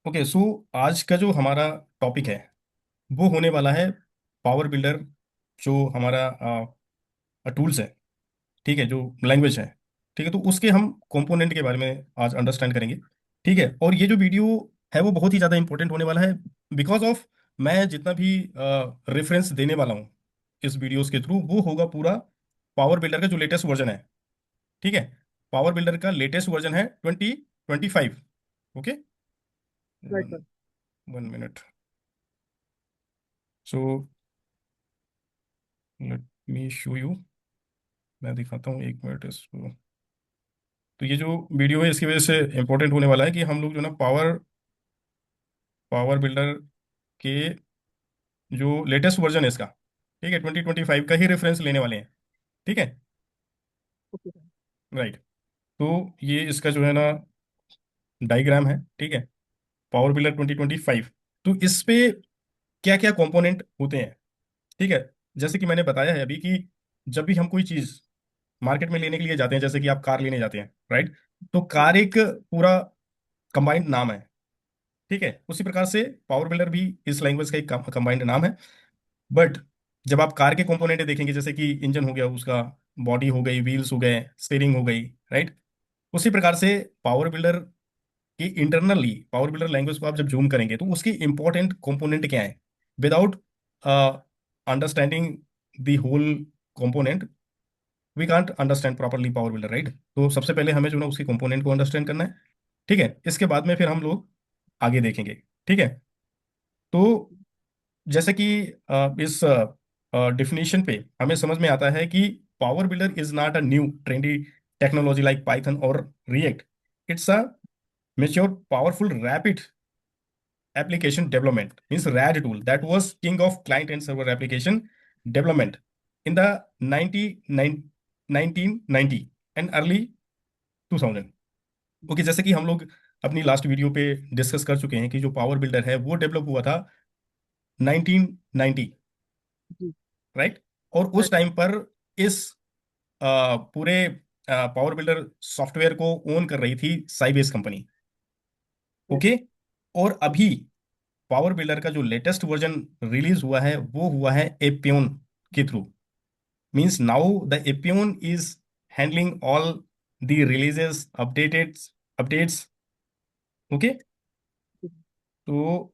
Okay so आज का जो हमारा टॉपिक है वो होने वाला है पावर बिल्डर, जो हमारा टूल्स है। ठीक है, जो लैंग्वेज है। ठीक है, तो उसके हम कंपोनेंट के बारे में आज अंडरस्टैंड करेंगे। ठीक है, और ये जो वीडियो है वो बहुत ही ज़्यादा इंपॉर्टेंट होने वाला है बिकॉज ऑफ मैं जितना भी रेफरेंस देने वाला हूँ इस वीडियोस के थ्रू वो होगा पूरा पावर बिल्डर का जो लेटेस्ट वर्जन है। ठीक है, पावर बिल्डर का लेटेस्ट वर्जन है 2025। Okay, right one sir. 1 minute. So let me show you. मैं दिखाता हूँ 1 मिनट इसको। तो ये जो वीडियो है इसकी वजह से इंपॉर्टेंट होने वाला है कि हम लोग जो ना पावर पावर बिल्डर के जो लेटेस्ट वर्जन है इसका, ठीक है, 2025 का ही रेफरेंस लेने वाले हैं। ठीक है, ओके सर। राइट। तो ये इसका जो है ना डायग्राम है। ठीक है, पावर बिल्डर 2025। तो इस पे क्या क्या कंपोनेंट होते हैं। ठीक है, जैसे कि मैंने बताया है अभी कि जब भी हम कोई चीज मार्केट में लेने के लिए जाते हैं, जैसे कि आप कार लेने जाते हैं, राइट, तो जी कार एक पूरा कंबाइंड नाम है। ठीक है, उसी प्रकार से पावर बिल्डर भी इस लैंग्वेज का एक कंबाइंड नाम है। बट जब आप कार के कंपोनेंट देखेंगे, जैसे कि इंजन हो गया उसका, बॉडी हो गई, व्हील्स हो गए, स्टीयरिंग हो गई, राइट, उसी प्रकार से पावर बिल्डर की इंटरनली पावर बिल्डर लैंग्वेज को आप जब जूम करेंगे तो उसकी इंपॉर्टेंट कंपोनेंट क्या है, without understanding the whole component we can't understand properly power builder, right. तो सबसे पहले हमें जो ना उसके कंपोनेंट को अंडरस्टैंड करना है। ठीक है, इसके बाद में फिर हम लोग आगे देखेंगे। ठीक है, तो जैसे कि इस डिफिनीशन पे हमें समझ में आता है कि power builder is not a new trendy technology like Python और React. It's a mature powerful rapid application development, means RAD tool that was king of client and server application development in the 1990 and early 2000। Okay, जैसे कि हम लोग अपनी last video पे discuss कर चुके हैं कि जो पावर बिल्डर है वो डेवलप हुआ था 1990, जी। राइट। और उस राइट सर। टाइम पर इस पूरे पावर बिल्डर सॉफ्टवेयर को ओन कर रही थी साइबेस कंपनी। राइट। ओके, और अभी पावर बिल्डर का जो लेटेस्ट वर्जन रिलीज हुआ है वो हुआ है एपियोन के थ्रू। Means now the Appeon is handling all the releases updated updates. Okay, तो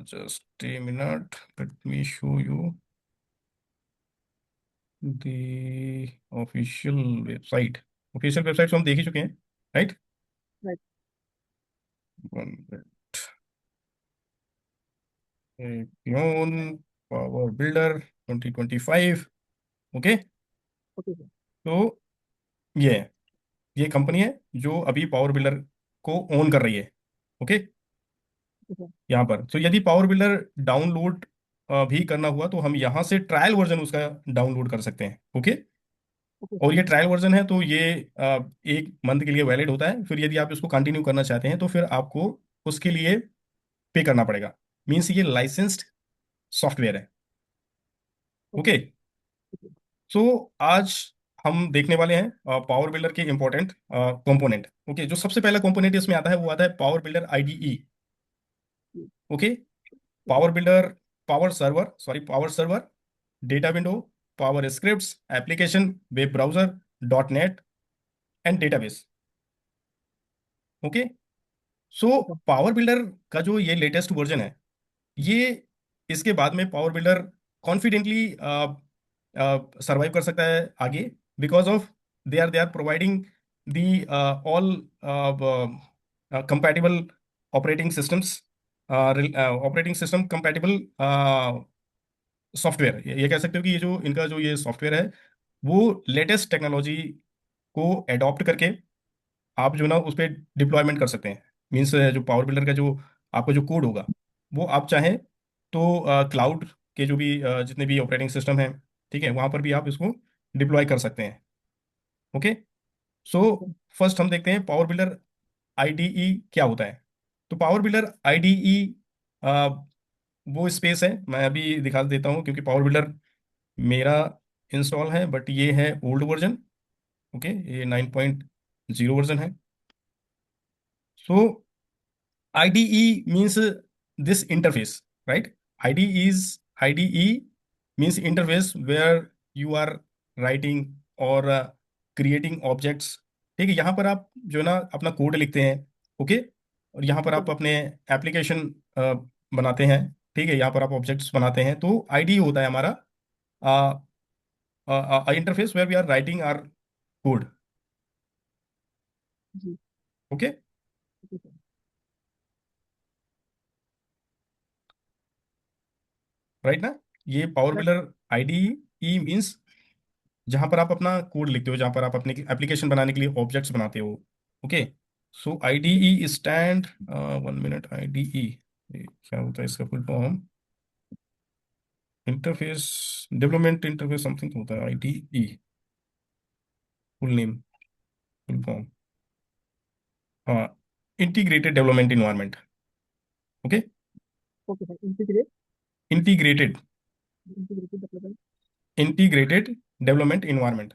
just a minute, let me show you the official website. Official website तो हम देख ही चुके हैं, right. Right. Appeon power builder 2025। Okay, okay sir. तो ये है, ये कंपनी है जो अभी पावर बिल्डर को ओन कर रही है। Okay, okay sir. यहाँ पर तो यदि पावर बिल्डर डाउनलोड भी करना हुआ तो हम यहाँ से ट्रायल वर्जन उसका डाउनलोड कर सकते हैं। ओके, ओके और सर। ये ट्रायल वर्जन है तो ये 1 मंथ के लिए वैलिड होता है। फिर यदि आप इसको कंटिन्यू करना चाहते हैं तो फिर आपको उसके लिए पे करना पड़ेगा। मीन्स ये लाइसेंस्ड सॉफ्टवेयर है। ओके। ओके, सो आज हम देखने वाले हैं पावर बिल्डर के इंपॉर्टेंट कंपोनेंट। ओके, जो सबसे पहला कंपोनेंट इसमें आता है वो आता है पावर बिल्डर आईडीई। जी। Okay, okay. Power builder, power server, sorry power server, data window, power scripts, application, web browser, dot net and database. Okay, so okay. Power builder का जो ये लेटेस्ट वर्जन है, ये इसके बाद में पावर बिल्डर कॉन्फिडेंटली सरवाइव कर सकता है आगे because of they are providing the all compatible operating systems, operating system compatible software. ये कह सकते हो कि ये जो इनका जो ये सॉफ्टवेयर है वो लेटेस्ट टेक्नोलॉजी को एडॉप्ट करके आप जो ना उस पर डिप्लॉयमेंट कर सकते हैं। मीन्स जो पावर बिल्डर का जो आपका जो कोड होगा वो आप चाहें तो क्लाउड के जो भी जितने भी ऑपरेटिंग सिस्टम हैं, ठीक है, वहाँ पर भी आप इसको डिप्लॉय कर सकते हैं। Okay, so okay sir. First हम देखते हैं पावर बिल्डर आईडीई क्या होता है। तो पावर बिल्डर आईडीई वो स्पेस है, मैं अभी दिखा देता हूँ क्योंकि पावर बिल्डर मेरा इंस्टॉल है बट ये है ओल्ड वर्जन। ओके, ये 9.0 वर्जन है। सो IDE means this interface, right? IDE means interface where you are writing or creating objects. ठीक है, यहाँ पर आप जो है ना अपना कोड लिखते हैं, ओके, और यहाँ पर ओके आप सर। अपने एप्लीकेशन बनाते हैं, ठीक है, यहाँ पर आप ऑब्जेक्ट्स बनाते हैं, तो आईडी होता है हमारा interface where we are writing our code, जी। Okay, okay sir. राइट ना? ये power yes. Builder IDE means जहां पर आप अपना कोड लिखते हो, जहां पर आप अपने एप्लीकेशन बनाने के लिए ऑब्जेक्ट्स बनाते हो, okay. So okay. IDE stand, 1 minute, IDE क्या होता है इसका full form? Interface development interface something होता है IDE, full name, full form, हाँ, integrated development environment, okay, okay sir. Integrate. Integrated, integrated development. Integrated development environment.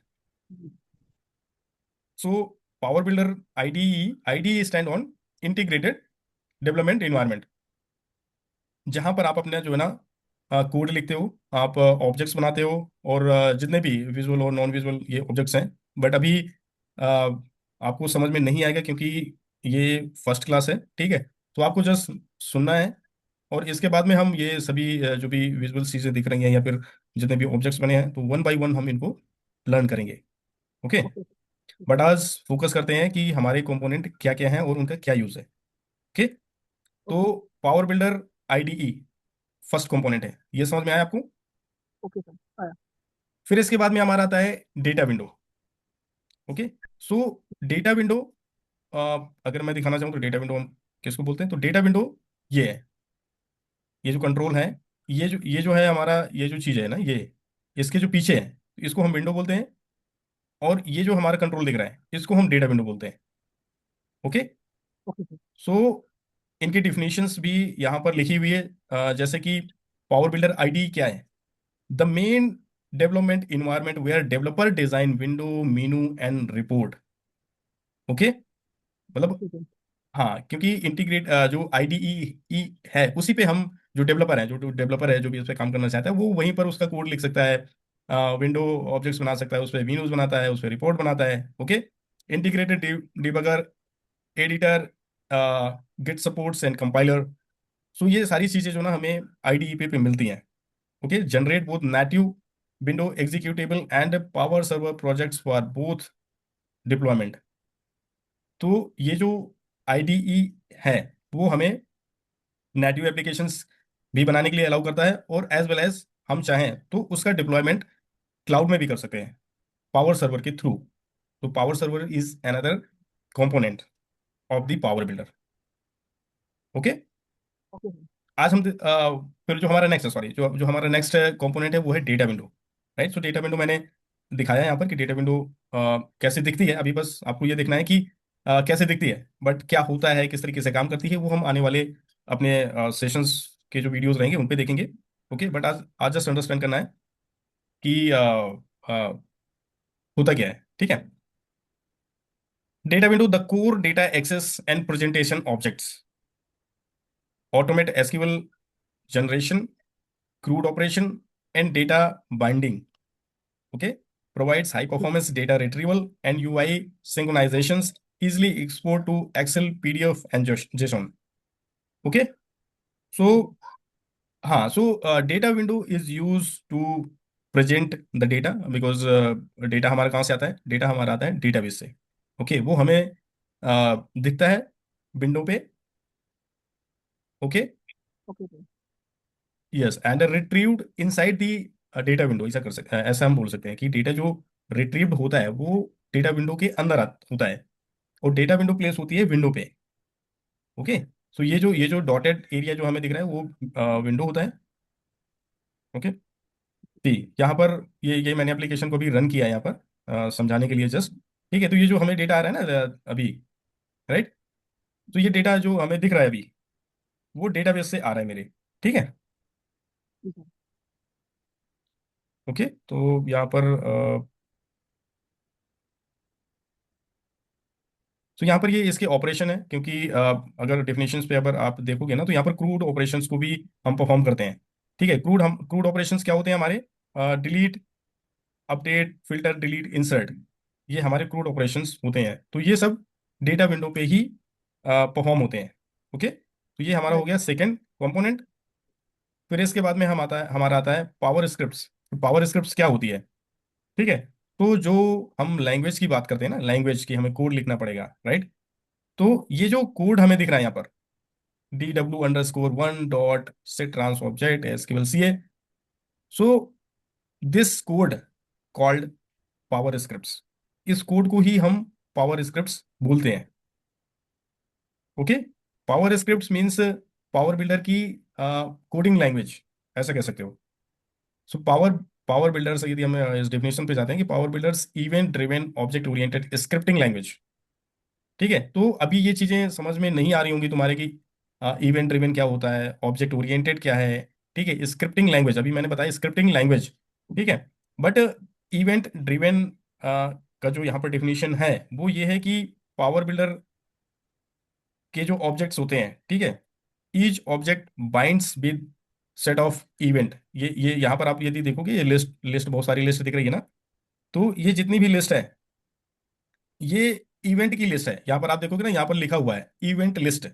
जी। So power builder IDE stand on integrated development environment, जहां पर आप अपने जो है ना कोड लिखते हो, आप ऑब्जेक्ट्स बनाते हो, और जितने भी विजुअल और नॉन विजुअल ये ऑब्जेक्ट्स हैं। बट अभी अ, आपको समझ में नहीं आएगा क्योंकि ये फर्स्ट क्लास है, ठीक है, तो आपको जस्ट सुनना है, और इसके बाद में हम ये सभी जो भी विजुअल चीज़ें दिख रही हैं या फिर जितने भी ऑब्जेक्ट्स बने हैं, तो वन बाय वन हम इनको लर्न करेंगे, ओके। Okay sir. बट आज फोकस करते हैं कि हमारे कंपोनेंट क्या क्या हैं और उनका क्या यूज़ है, ओके। तो okay. Power builder IDE first component है, ये समझ में आया आपको? Okay sir. आया। फिर इसके बाद में हमारा आता है डेटा विंडो, ओके। सो डेटा विंडो, अगर मैं दिखाना चाहूँ तो डेटा विंडो हम किसको बोलते हैं, तो डेटा विंडो ये है, ये जो कंट्रोल है, ये जो है हमारा, ये जो चीज़ है ना, ये इसके जो पीछे है, इसको हम विंडो बोलते हैं, और ये जो हमारा कंट्रोल दिख रहा है इसको हम डेटा विंडो बोलते हैं, ओके। Okay sir. सो इनकी डिफिनेशंस भी यहाँ पर लिखी हुई है, जैसे कि पावर बिल्डर आईडी क्या है? The main development environment where developer design window, menu and report, okay, मतलब, ओके सर। हाँ, क्योंकि इंटीग्रेट जो आईडीई है उसी पे हम, जो डेवलपर है, जो डेवलपर है जो भी उस पर काम करना चाहता है, वो वहीं पर उसका कोड लिख सकता है, विंडो ऑब्जेक्ट्स बना सकता है, उस पर मेनूज बनाता है, उस पर रिपोर्ट बनाता है, okay. Integrated debugger, editor, Git supports and compiler. So ये सारी चीजें जो ना हमें आईडीई पे मिलती हैं, okay. Generate both native window executable and power server projects for both deployment. तो ये जो आईडीई है वो हमें नेटिव एप्लीकेशंस भी बनाने के लिए अलाउ करता है, और एज वेल एज हम चाहें तो उसका डिप्लॉयमेंट क्लाउड में भी कर सकते हैं पावर सर्वर के थ्रू। तो power server is another component of the power builder, okay. Okay sir. आज हम फिर जो हमारा नेक्स्ट, सॉरी, जो जो हमारा नेक्स्ट कंपोनेंट है वो है डेटा विंडो, राइट। सो डेटा विंडो मैंने दिखाया यहाँ पर कि डेटा विंडो कैसे दिखती है, अभी बस आपको ये देखना है कि कैसे दिखती है, बट क्या होता है, किस तरीके से काम करती है, वो हम आने वाले अपने सेशंस के जो वीडियोस रहेंगे उन पे देखेंगे, ओके। बट आज आज जस्ट अंडरस्टैंड करना है कि होता क्या है, ठीक है। Data window the core data access and presentation objects, automate SQL generation, crude operation, and data binding, okay, provides high okay performance data retrieval and UI synchronizations, easily export to Excel, PDF and JSON, okay. So okay हाँ, so data window is used to present the data because data हमारा कहाँ से आता है? Data हमारा आता है database से, ओके, वो हमें दिखता है विंडो पे, okay. Okay sir. Yes, and retrieved inside the data window, ऐसा कर सकते हैं, ऐसा हम बोल सकते हैं कि डेटा जो रिट्रीव्ड होता है वो डेटा विंडो के अंदर होता है, और डेटा विंडो प्लेस होती है विंडो पे, ओके। सो ये जो डॉटेड एरिया जो हमें दिख रहा है वो विंडो होता है, ओके। ठीक, यहाँ पर ये मैंने एप्लीकेशन को भी रन किया है यहाँ पर समझाने के लिए जस्ट, ठीक है। तो ये जो हमें डेटा आ रहा है ना अभी, राइट, तो ये डेटा जो हमें दिख रहा है अभी वो डेटाबेस से आ रहा है मेरे, ठीक है, ठीक है। ओके। तो यहाँ पर तो यहाँ पर ये इसके ऑपरेशन है, क्योंकि अगर डेफिनेशंस पे अगर आप देखोगे ना, तो यहाँ पर क्रूड ऑपरेशंस को भी हम परफॉर्म करते हैं। ठीक है, क्रूड ऑपरेशंस क्या होते हैं हमारे? Delete, update, filter, delete, insert, ये हमारे क्रूड ऑपरेशंस होते हैं। तो ये सब डेटा विंडो पे ही परफॉर्म होते हैं। ओके, तो ये हमारा हो राइट। गया सेकंड कंपोनेंट। फिर इसके बाद में हमारा आता है पावर स्क्रिप्ट्स। पावर स्क्रिप्ट्स क्या होती है? ठीक है, तो जो हम लैंग्वेज की बात करते हैं ना, लैंग्वेज की हमें कोड लिखना पड़ेगा, राइट? तो ये जो कोड हमें दिख रहा है यहाँ पर, DW_1 set trans object SQLCA, so this code called power scripts. इस कोड को ही हम पावर स्क्रिप्ट्स बोलते हैं। Okay, power scripts means power builder की कोडिंग लैंग्वेज, ऐसा कह सकते हो। सो पावर पावर बिल्डर्स, यदि हम इस डेफिनेशन पे जाते हैं कि power builders event driven object oriented scripting language. ठीक है, तो अभी ये चीजें समझ में नहीं आ रही होंगी तुम्हारे की, इवेंट ड्रिवेन क्या होता है, ऑब्जेक्ट ओरिएंटेड क्या है। ठीक है, स्क्रिप्टिंग लैंग्वेज अभी मैंने बताया, स्क्रिप्टिंग लैंग्वेज। ठीक है, बट इवेंट ड्रिवेन का जो यहाँ पर डेफिनेशन है वो ये है कि पावर बिल्डर के जो ऑब्जेक्ट्स होते हैं, ठीक है, each object binds with set of event. ये यहाँ पर आप यदि देखोगे, ये लिस्ट लिस्ट बहुत सारी लिस्ट दिख रही है ना, तो ये जितनी भी लिस्ट है, ये इवेंट की लिस्ट है। यहाँ पर आप देखोगे ना, यहाँ पर लिखा हुआ है event list.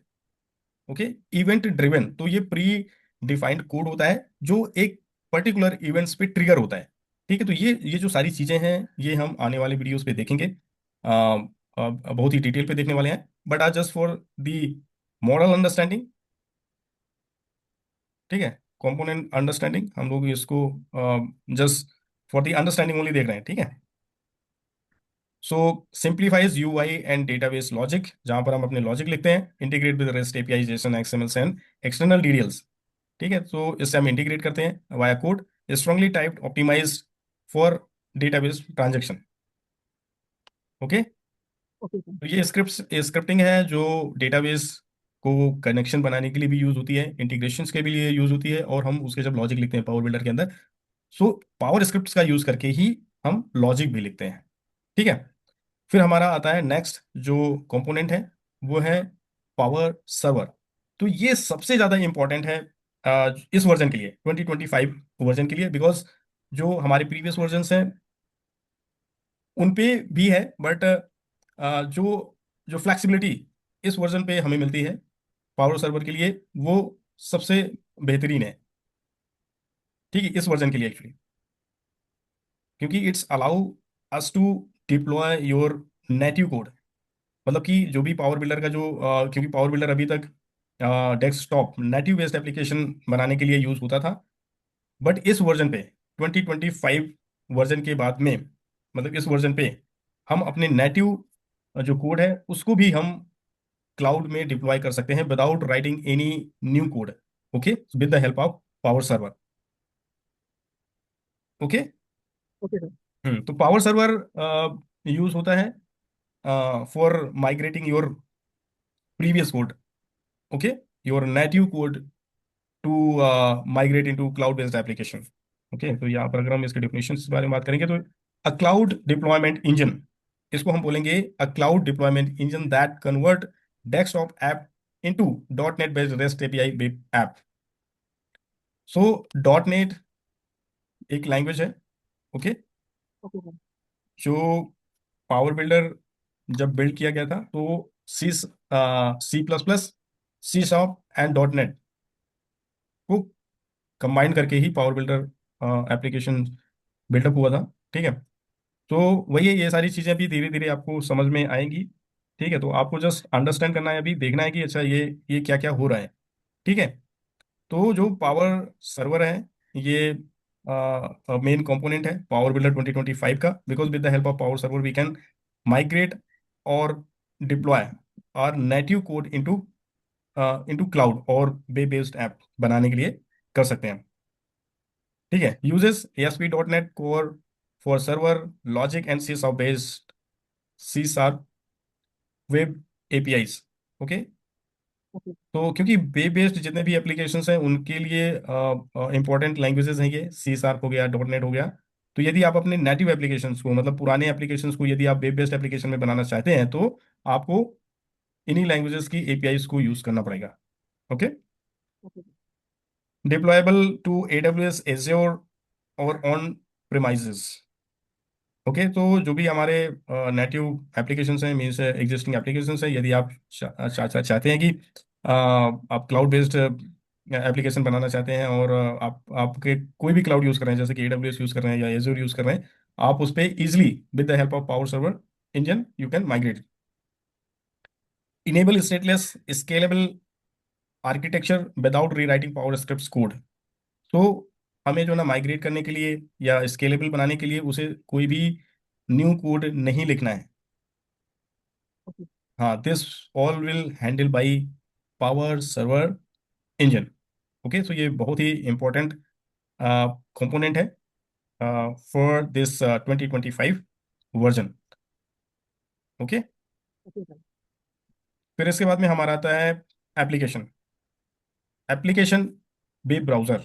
Okay, event driven, तो ये प्री डिफाइंड कोड होता है जो एक पर्टिकुलर इवेंट्स पे ट्रिगर होता है। ठीक है, तो ये जो सारी चीजें हैं, ये हम आने वाले वीडियोस पे देखेंगे, बहुत ही डिटेल पे देखने वाले हैं। बट आज just for the model understanding, ठीक है, कंपोनेंट अंडरस्टैंडिंग, हम लोग इसको just for the understanding only देख रहे हैं। ठीक है, so simplifies UI and database logic, जहां पर हम अपने लॉजिक लिखते हैं, integrate with REST API, JSON, XML and external details. ठीक है, तो इससे हम इंटीग्रेट करते हैं via code, strongly typed, optimised for database transaction. Okay, okay sir. तो ये स्क्रिप्टिंग है जो डेटाबेस को कनेक्शन बनाने के लिए भी यूज होती है, इंटीग्रेशंस के भी लिए यूज होती है, और हम उसके जब लॉजिक लिखते हैं पावर बिल्डर के अंदर, सो पावर स्क्रिप्ट्स का यूज करके ही हम लॉजिक भी लिखते हैं। ठीक है, फिर हमारा आता है नेक्स्ट जो कंपोनेंट है, वो है पावर सर्वर। तो ये सबसे ज्यादा इंपॉर्टेंट है इस वर्जन के लिए, 2025 वर्जन के लिए, बिकॉज जो हमारे प्रीवियस वर्जन हैं उन पे भी है, बट जो जो फ्लेक्सिबिलिटी इस वर्जन पे हमें मिलती है पावर सर्वर के लिए, वो सबसे बेहतरीन है। ठीक है, इस वर्जन के लिए एक्चुअली, क्योंकि it's allow us to deploy your native code. मतलब कि जो भी पावर बिल्डर का जो क्योंकि पावर बिल्डर अभी तक डेस्कटॉप नेटिव बेस्ड एप्लीकेशन बनाने के लिए यूज होता था, बट इस वर्जन पे, 2025 वर्जन के बाद में, मतलब इस वर्जन पे हम अपने नेटिव जो कोड है उसको भी हम क्लाउड में डिप्लॉय कर सकते हैं without writing any new code. Okay, with the help of power server. Okay, okay sir. तो पावर सर्वर यूज होता है for migrating your previous code. Okay, your native code to migrate into cloud based application. Okay, तो यहाँ पर अगर हम इसके definition के बारे में बात करेंगे, तो अ क्लाउड डिप्लॉयमेंट इंजन, इसको हम बोलेंगे a cloud deployment engine that convert desktop app into dot net based rest API app. So dot net एक लैंग्वेज है। Okay, okay sir. जो पावर बिल्डर जब बिल्ड किया गया था, तो C++, C# and dot net को कंबाइन करके ही पावर बिल्डर एप्लीकेशन बिल्डअप हुआ था। ठीक है, तो वही है, ये सारी चीज़ें भी धीरे धीरे आपको समझ में आएंगी। ठीक है, तो आपको जस्ट अंडरस्टैंड करना है, अभी देखना है कि अच्छा ये क्या क्या हो रहा है। ठीक है, तो जो पावर सर्वर है, ये मेन कंपोनेंट है पावर बिल्डर 2025 का, because with the help of power server we can migrate और deploy our native code into into cloud और वेब बेस्ड ऐप बनाने के लिए कर सकते हैं। ठीक है, uses ASP.NET core for server logic and C sharp based C# web APIs. Okay, okay. तो क्योंकि वेब बेस्ड जितने भी एप्लीकेशंस हैं उनके लिए इंपॉर्टेंट लैंग्वेजेस हैं, ये C# हो गया, डॉट नेट हो गया, तो यदि आप अपने नेटिव एप्लीकेशंस को, मतलब पुराने एप्लीकेशंस को यदि आप वेब बेस्ड एप्लीकेशन में बनाना चाहते हैं, तो आपको इन्हीं लैंग्वेजेस की एपीआईज को यूज करना पड़ेगा। Okay. Okay sir. Deployable to AWS Azure और ऑन प्रेमाइजेस। ओके, तो जो भी हमारे नेटिव एप्लीकेशंस हैं, मीन्स एग्जिस्टिंग एप्लीकेशंस हैं, यदि आप चाहते हैं कि आप क्लाउड बेस्ड एप्लीकेशन बनाना चाहते हैं, और आपके कोई भी क्लाउड यूज़ कर रहे हैं, जैसे कि एडब्ल्यूएस यूज़ कर रहे हैं या एज्योर यूज़ कर रहे हैं, आप उस पर easily with the help of power server engine you can migrate. Enable stateless scalable architecture without rewriting power script code. तो हमें जो ना माइग्रेट करने के लिए या स्केलेबल बनाने के लिए उसे कोई भी न्यू कोड नहीं लिखना है। ओके। हाँ, this all will handle by power server engine. Okay, तो ये बहुत ही इंपॉर्टेंट कंपोनेंट है for this 2025 version. Okay. Okay sir. फिर इसके बाद में हमारा आता है application. Application web browser,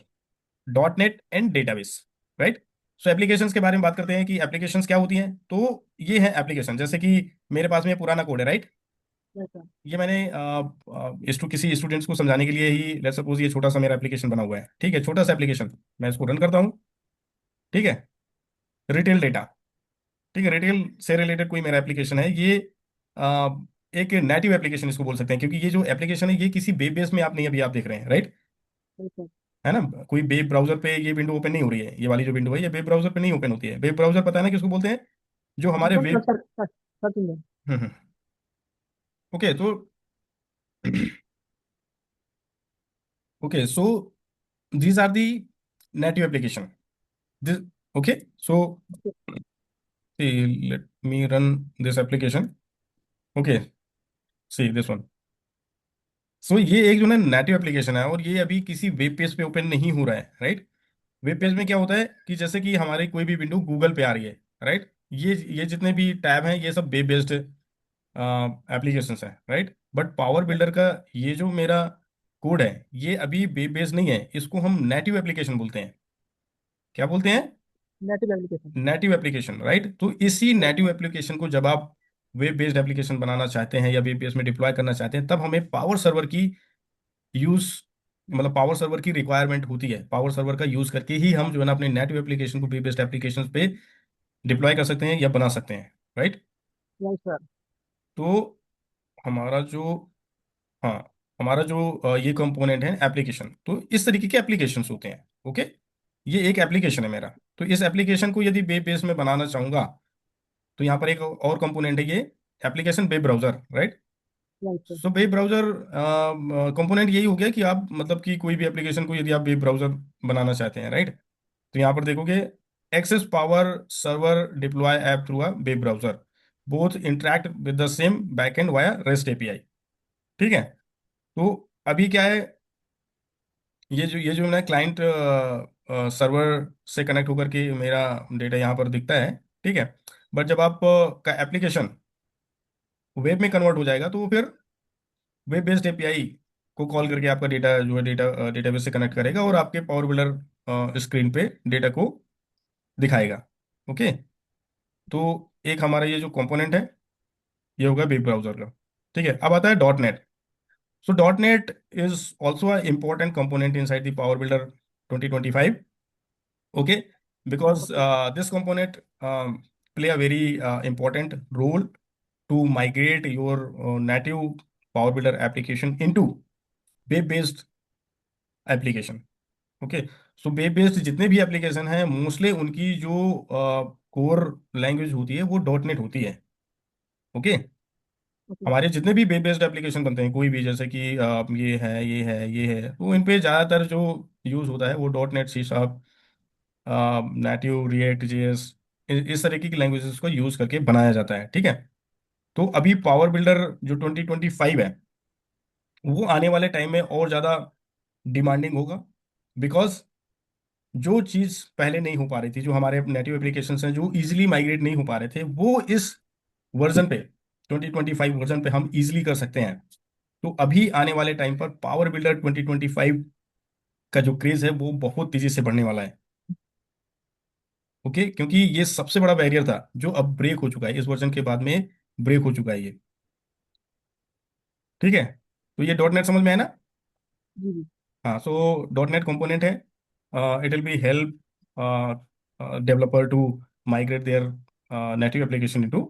dot net and database. Right. So applications के बारे में बात करते हैं कि एप्लीकेशंस क्या होती हैं। तो ये है एप्लीकेशन, जैसे कि मेरे पास में पुराना कोड है, राइट। Yes sir. ये मैंने किसी स्टूडेंट्स को समझाने के लिए ही, लेट्स सपोज ये छोटा सा मेरा एप्लीकेशन बना हुआ है, ठीक है, छोटा सा एप्लीकेशन। मैं इसको रन करता हूँ। ठीक है। Retail data. ठीक है, रिटेल से रिलेटेड कोई मेरा एप्लीकेशन है ये। अ, एक नेटिव एप्लीकेशन इसको बोल सकते हैं, क्योंकि ये जो एप्लीकेशन है ये किसी वेब बेस में आप नहीं, अभी आप देख रहे हैं, राइट। Yes sir. है ना। कोई वेब ब्राउजर पे ये विंडो ओपन नहीं हो रही है, ये वाली जो विंडो है ये वेब ब्राउजर पे नहीं ओपन होती है। वेब ब्राउजर पता है ना किसको बोलते हैं, जो हमारे sir sir web. Sir sir search engine. Okay, तो okay, so these are the native application. This, okay, so okay. see, let me run this application. Okay, see this one. So ये एक जो ना नेटिव एप्लीकेशन है, और ये अभी किसी वेब पेज पे ओपन नहीं हो रहा है, राइट। वेब पेज में क्या होता है कि जैसे कि हमारी कोई भी विंडो गूगल पे आ रही है, राइट, ये जितने भी टैब हैं ये सब वेब बेस्ड एप्लीकेशंस हैं, राइट। बट पावर बिल्डर का ये जो मेरा कोड है ये अभी वेब बेस्ड नहीं है, इसको हम नेटिव एप्लीकेशन बोलते हैं। क्या बोलते हैं? Native application. Native application, right. तो इसी यस नेटिव सर। एप्लीकेशन को जब आप वेब बेस्ड एप्लीकेशन बनाना चाहते हैं या वेब बेस में डिप्लॉय करना चाहते हैं, तब हमें पावर सर्वर की यूज, मतलब पावर सर्वर की रिक्वायरमेंट होती है। पावर सर्वर का यूज करके ही हम जो है ना अपने नेटिव एप्लीकेशन को वेब बेस्ड एप्लीकेशन पे डिप्लॉय कर सकते हैं या बना सकते हैं, राइट। Yes sir. तो हमारा जो, हाँ, हमारा जो ये कंपोनेंट है एप्लीकेशन, तो इस तरीके के एप्लीकेशंस होते हैं। ओके। ये एक एप्लीकेशन है मेरा, तो इस एप्लीकेशन को यदि वेब बेस में बनाना चाहूंगा, तो यहाँ पर एक और कंपोनेंट है ये application web browser, right. Yes sir. So web browser component यही हो गया कि आप, मतलब कि कोई भी एप्लीकेशन को यदि आप वेब ब्राउजर बनाना चाहते हैं, राइट, तो यहाँ पर देखोगे access power server deploy app through a web browser, both interact with the same backend via REST API. ठीक है। तो अभी क्या है, ये जो ना क्लाइंट सर्वर से कनेक्ट होकर के मेरा डेटा यहाँ पर दिखता है, ठीक है। बट जब आप का एप्लीकेशन वेब में कन्वर्ट हो जाएगा, तो वो फिर वेब बेस्ड एपीआई को कॉल करके आपका डेटा जो है डेटाबेस से कनेक्ट करेगा, और आपके पावर बिल्डर स्क्रीन पे डेटा को दिखाएगा। ओके। तो एक हमारा ये जो कंपोनेंट है ये होगा वेब ब्राउजर का। ठीक है, अब आता है dot net. So dot net is also a important component in side the power builder 2025। Okay, because okay sir. This component play a very important role to migrate your native Power Builder application into web based application. Okay. So web based जितने भी application हैं, mostly उनकी जो core language होती है वो dot net होती है। ओके। Okay sir. हमारे जितने भी वेब बेस्ड एप्लीकेशन बनते हैं, कोई भी, जैसे कि ये है, तो इन पे ज़्यादातर जो यूज़ होता है वो dot net, C sharp, native, React JS, इस तरीके की लैंग्वेजेस को यूज़ करके बनाया जाता है। ठीक है। तो अभी पावर बिल्डर जो 2025 है वो आने वाले टाइम में और ज़्यादा डिमांडिंग होगा, बिकॉज जो चीज़ पहले नहीं हो पा रही थी, जो हमारे नेटिव एप्लीकेशंस हैं जो इजीली माइग्रेट नहीं हो पा रहे थे, वो इस वर्जन पे, 2025 वर्जन पे हम इजीली कर सकते हैं। तो अभी आने वाले टाइम पर पावर बिल्डर 2025 का जो क्रेज है वो बहुत तेजी से बढ़ने वाला है। ओके, क्योंकि ये सबसे बड़ा बैरियर था जो अब ब्रेक हो चुका है, इस वर्जन के बाद में ब्रेक हो चुका है ये। ठीक है, तो ये डॉट नेट समझ में है ना। जी जी। हाँ, सो डॉट नेट कंपोनेंट है, it will be help developer to migrate their native application into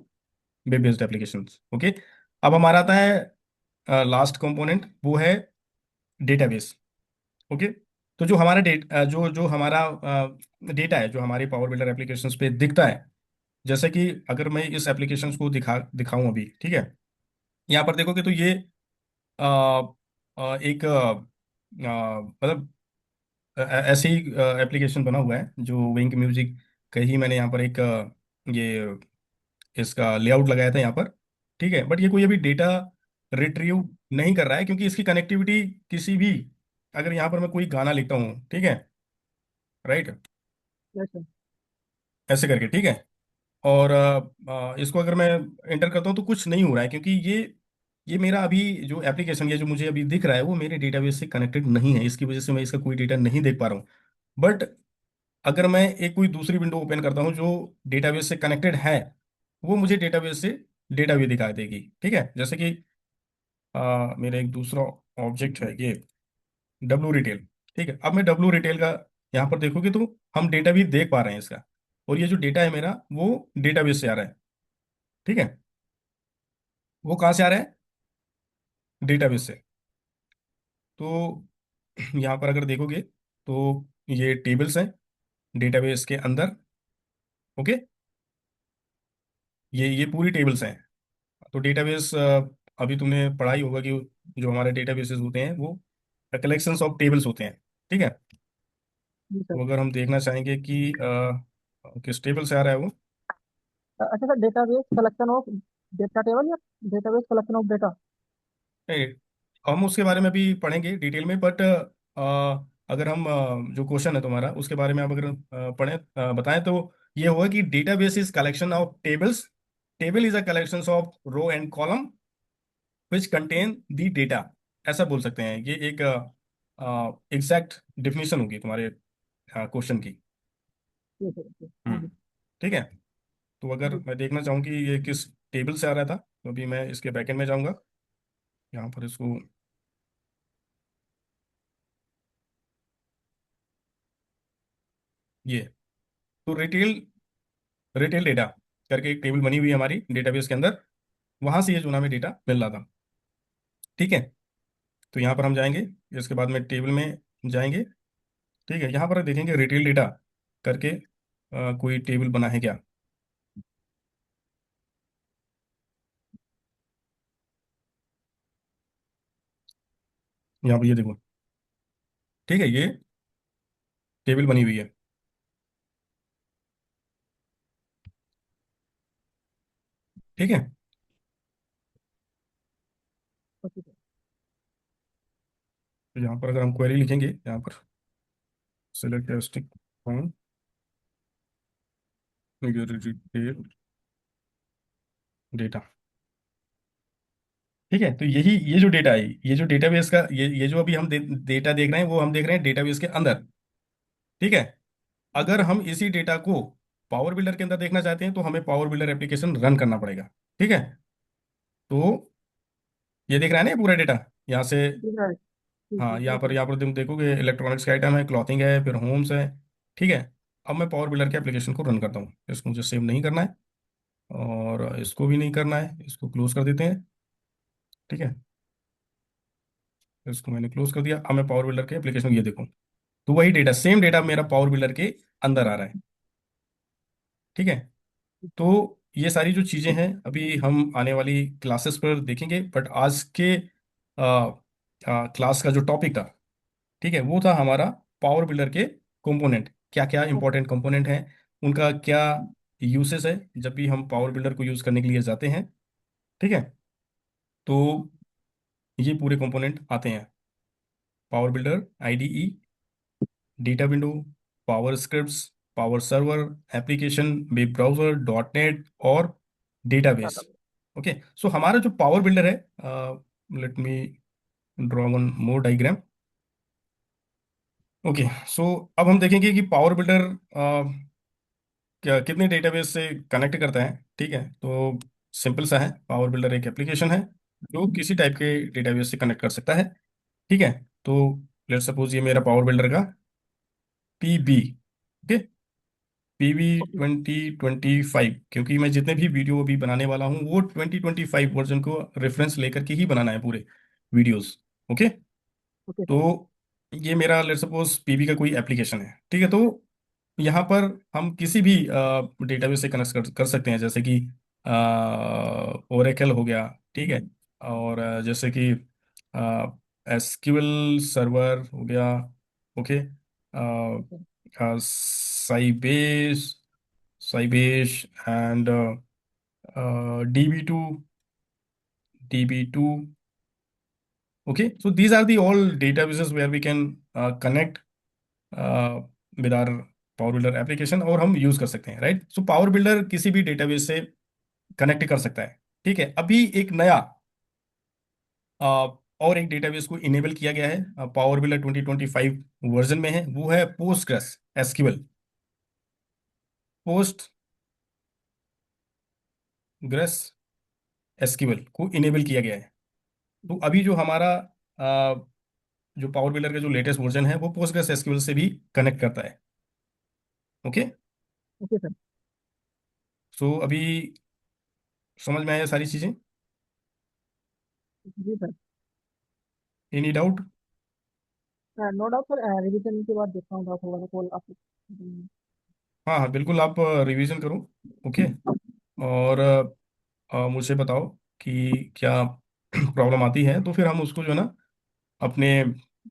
web based applications. Okay, अब हमारा आता है लास्ट कंपोनेंट, वो है डेटाबेस। ओके, तो जो हमारा जो जो हमारा डेटा है जो हमारी पावर बिल्डर एप्लीकेशंस पे दिखता है, जैसे कि अगर मैं इस एप्लीकेशंस को दिखाऊं अभी, ठीक है, यहाँ पर देखोगे तो ये एक मतलब ऐसे ही एप्लीकेशन बना हुआ है जो विंक म्यूजिक का ही, मैंने यहाँ पर एक ये इसका लेआउट लगाया था यहाँ पर। ठीक है, बट ये कोई अभी डेटा रिट्रीव नहीं कर रहा है, क्योंकि इसकी कनेक्टिविटी किसी भी, अगर यहाँ पर मैं कोई गाना लिखता हूँ, ठीक है, राइट, यस सर। ऐसे करके, ठीक है, और इसको अगर मैं एंटर करता हूँ तो कुछ नहीं हो रहा है, क्योंकि ये मेरा अभी जो एप्लीकेशन, ये जो मुझे अभी दिख रहा है वो मेरे डेटाबेस से कनेक्टेड नहीं है, इसकी वजह से मैं इसका कोई डेटा नहीं देख पा रहा हूँ। बट अगर मैं एक कोई दूसरी विंडो ओपन करता हूँ जो डेटाबेस से कनेक्टेड है, वो मुझे डेटाबेस से डेटा भी दिखा देगी। ठीक है, जैसे कि मेरा एक दूसरा ऑब्जेक्ट है ये डब्लू रिटेल। ठीक है, अब मैं डब्लू रिटेल का यहाँ पर देखोगे तो हम डेटा भी देख पा रहे हैं इसका, और ये जो डेटा है मेरा वो डेटाबेस से आ रहा है। ठीक है, वो कहाँ से आ रहा है, डेटाबेस से। तो यहाँ पर अगर देखोगे तो ये टेबल्स हैं डेटाबेस के अंदर। ओके, ये पूरी टेबल्स हैं। तो डेटाबेस, अभी तुमने पढ़ा ही होगा कि जो हमारे डेटाबेसेस होते हैं वो कलेक्शंस ऑफ टेबल्स होते हैं। ठीक है, जी सर। तो अगर हम देखना चाहेंगे कि किस टेबल से आ रहा है वो, अच्छा sir, database collection of data table या डेटाबेस कलेक्शन ऑफ डेटा। ए, हम उसके बारे में भी पढ़ेंगे डिटेल में, बट अगर हम जो क्वेश्चन है तुम्हारा उसके बारे में आप अगर पढ़ें, बताएं तो ये होगा कि database is collection of tables, table is a collection of row and column which contain the data. ऐसा बोल सकते हैं, ये एक एग्जैक्ट डिफिनेशन होगी तुम्हारे क्वेश्चन की। जी sir, okay, thank hmm, you. ठीक है, तो अगर जी। मैं देखना चाहूँ कि ये किस टेबल से आ रहा था, तो अभी मैं इसके बैकएंड में जाऊंगा, यहाँ पर इसको, ये तो रिटेल रिटेल डेटा करके एक टेबल बनी हुई है हमारी डेटाबेस के अंदर, वहां से ये जो हमें डेटा मिल रहा था। ठीक है, तो यहाँ पर हम जाएंगे, इसके बाद में टेबल में जाएंगे। ठीक है, यहाँ पर देखेंगे रिटेल डेटा करके कोई टेबल बना है क्या। यहाँ पर ये देखो, ठीक है, ये टेबल बनी हुई है। ठीक है, ओके सर। तो यहाँ पर अगर हम क्वेरी लिखेंगे, यहाँ पर select stick from retail data. ठीक है, तो यही, ये जो डेटा है, ये जो डेटाबेस का, ये जो अभी हम डेटा देख रहे हैं वो हम देख रहे हैं डेटाबेस के अंदर। ठीक है, अगर हम इसी डेटा को पावर बिल्डर के अंदर देखना चाहते हैं तो हमें पावर बिल्डर एप्लीकेशन रन करना पड़ेगा। ठीक है, तो ये देख रहा है ना ये पूरा डेटा यहाँ से। जी सर। जी हाँ, जी, यस सर। यहाँ पर तुम देखोगे इलेक्ट्रॉनिक्स का आइटम है, क्लॉथिंग है, फिर होम्स है। ठीक है, अब मैं पावर बिल्डर के एप्लीकेशन को रन करता हूँ, इसको मुझे सेव नहीं करना है, और इसको भी नहीं करना है, इसको क्लोज कर देते हैं। ठीक है, इसको मैंने क्लोज कर दिया, अब मैं पावर बिल्डर के एप्लीकेशन ये देखूँ तो वही डेटा, सेम डेटा मेरा पावर बिल्डर के अंदर आ रहा है। ठीक है, तो ये सारी जो चीज़ें हैं अभी हम आने वाली क्लासेस पर देखेंगे, बट आज के क्लास का जो टॉपिक था, ठीक है, वो था हमारा पावर बिल्डर के कंपोनेंट, क्या क्या इंपॉर्टेंट कंपोनेंट हैं, उनका क्या यूसेस है जब भी हम पावर बिल्डर को यूज़ करने के लिए जाते हैं। ठीक है, तो ये पूरे कंपोनेंट आते हैं, power builder, IDE, data window, power scripts, power server, application, web browser, dot net और डेटाबेस। ओके, सो हमारा जो पावर बिल्डर है, let me draw one more diagram. Okay, so अब हम देखेंगे कि पावर बिल्डर कितने डेटाबेस से कनेक्ट करता है, ठीक है। तो सिंपल सा है, पावर बिल्डर एक एप्लीकेशन है जो किसी टाइप के डेटाबेस से कनेक्ट कर सकता है, ठीक है। तो लेट सपोज ये मेरा पावर बिल्डर का पीबी, ओके, पीबी ओके 2025, क्योंकि मैं जितने भी वीडियो अभी बनाने वाला हूँ वो 2025 वर्जन को रेफरेंस लेकर के ही बनाना है पूरे वीडियोस, ओके। Okay sir. तो ये मेरा लेट सपोज पीबी का कोई एप्लीकेशन है, ठीक है। तो यहाँ पर हम किसी भी डेटाबेस से कनेक्ट कर सकते हैं, जैसे कि ओरेकल हो गया, ठीक है। और जैसे कि एसक्यूएल सर्वर हो गया, okay. Okay Sybase, Sybase and DB2, DB2, okay. So these are the all databases where we can connect with our power builder application, और हम यूज कर सकते हैं, राइट। सो पावर बिल्डर किसी भी डेटाबेस से कनेक्ट कर सकता है, ठीक है। अभी एक नया और एक डेटाबेस को इनेबल किया गया है, पावर बिल्डर 2025 वर्जन में है, वो है Postgres SQL, post grace SQL को इनेबल किया गया है। तो अभी जो हमारा जो पावर बिल्डर का जो लेटेस्ट वर्जन है वो पोस्टग्रेस एसक्यूएल से भी कनेक्ट करता है, ओके। Okay sir. सो अभी समझ में आया सारी चीजें? जी sir. Any doubt? No doubt sir, revision के बाद देखता हूँ डाउट होगा तो कॉल आप। हाँ हाँ बिल्कुल, आप रिवीजन करो, ओके। और मुझे बताओ कि क्या प्रॉब्लम आती है, तो फिर हम उसको जो है ना अपने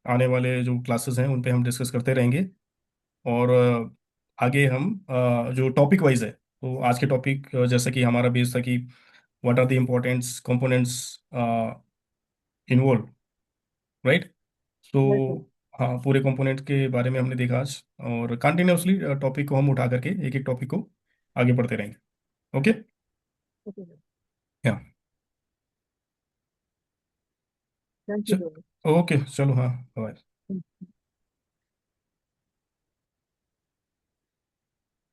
आने वाले जो क्लासेस हैं उन पे हम डिस्कस करते रहेंगे। और आगे हम जो टॉपिक वाइज है, तो आज के टॉपिक जैसे कि हमारा बेस था कि what are the importants components involve, right. तो राइट सर। हाँ, पूरे कंपोनेंट के बारे में हमने देखा आज, और कंटिन्यूसली टॉपिक को हम उठा करके एक एक टॉपिक को आगे बढ़ते रहेंगे, ओके। Okay sir. या थैंक यू सर। ओके चलो, हाँ, bye.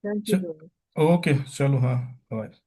Thank you sir. Okay चलो, हाँ, बाय।